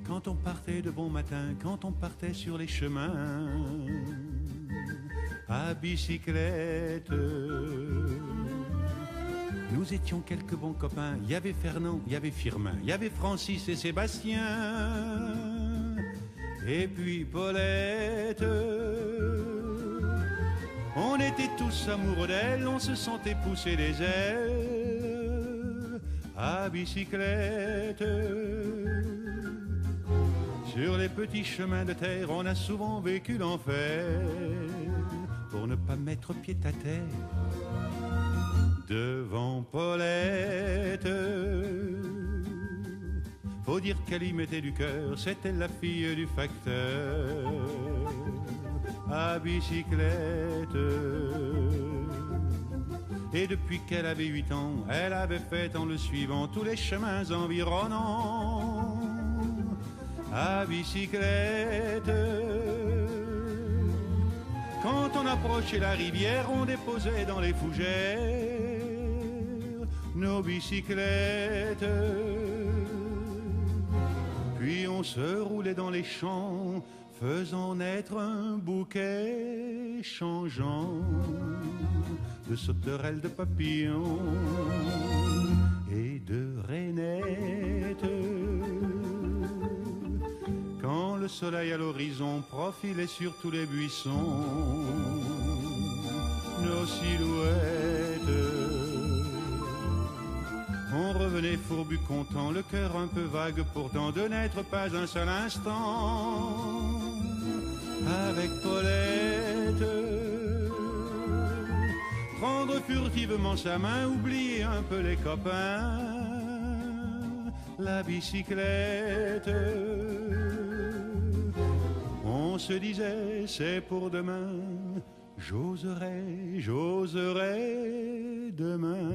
Quand on partait de bon matin, quand on partait sur les chemins à bicyclette, nous étions quelques bons copains. Il y avait Fernand, il y avait Firmin, il y avait Francis et Sébastien, et puis Paulette. On était tous amoureux d'elle, on se sentait pousser les ailes à bicyclette. Sur les petits chemins de terre, on a souvent vécu l'enfer pour ne pas mettre pied à terre devant Paulette. Faut dire qu'elle y mettait du cœur, c'était la fille du facteur à bicyclette. Et depuis qu'elle avait 8 ans, elle avait fait en le suivant tous les chemins environnants à bicyclette. Quand on approchait la rivière, on déposait dans les fougères nos bicyclettes. Puis on se roulait dans les champs, faisant naître un bouquet changeant de sauterelles, de papillons et de rainettes. Quand le soleil à l'horizon profilait sur tous les buissons nos silhouettes, on revenait fourbu content, le cœur un peu vague pourtant de n'être pas un seul instant avec Paulette. Prendre furtivement sa main, oublier un peu les copains, la bicyclette. On se disait c'est pour demain, j'oserai, j'oserai demain,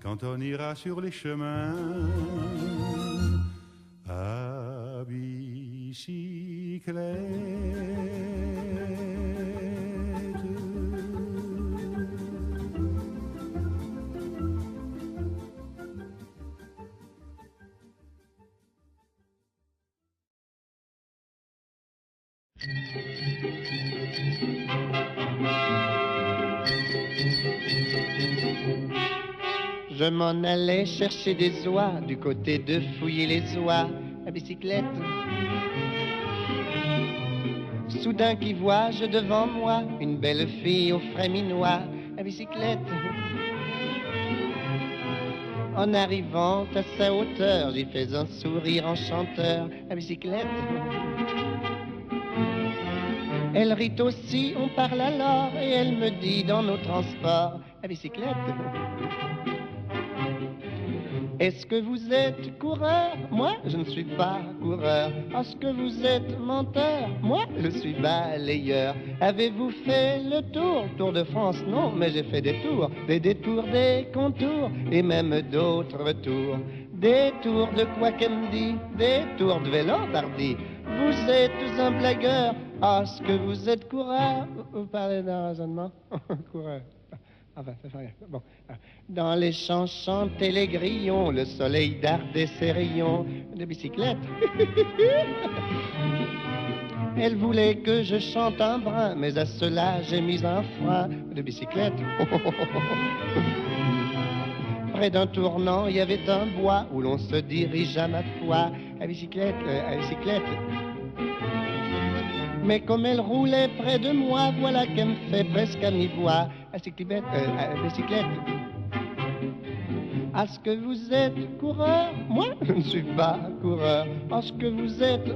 quand on ira sur les chemins à bicyclette. Je m'en allais chercher des oies du côté de fouiller les oies à bicyclette. Soudain qui vois-je devant moi une belle fille au frais minois à bicyclette. En arrivant à sa hauteur, j'y fais un sourire enchanteur à bicyclette. Elle rit aussi, on parle alors, et elle me dit dans nos transports à bicyclette. Est-ce que vous êtes coureur? Moi, je ne suis pas coureur. Est-ce que vous êtes menteur? Moi, je suis balayeur. Avez-vous fait le tour de France? Non, mais j'ai fait des tours, des détours, des contours, et même d'autres tours. Des tours de quoi qu'elle me dit, des tours de vélo d'Hardy. Vous êtes un blagueur. Est-ce que vous êtes coureur? Vous parlez d'un raisonnement? Coureur. Enfin, ça fait rien. Bon. Dans les champs chantaient les grillons, le soleil dardait ses rayons de bicyclette. Elle voulait que je chante un brin, mais à cela j'ai mis un frein de bicyclette. Près d'un tournant, il y avait un bois où l'on se dirige à ma foi à bicyclette, à bicyclette. Mais comme elle roulait près de moi, voilà qu'elle me fait presque à mi-voix à bicyclette. Est-ce que vous êtes coureur? Moi, je ne suis pas coureur. Est-ce que vous êtes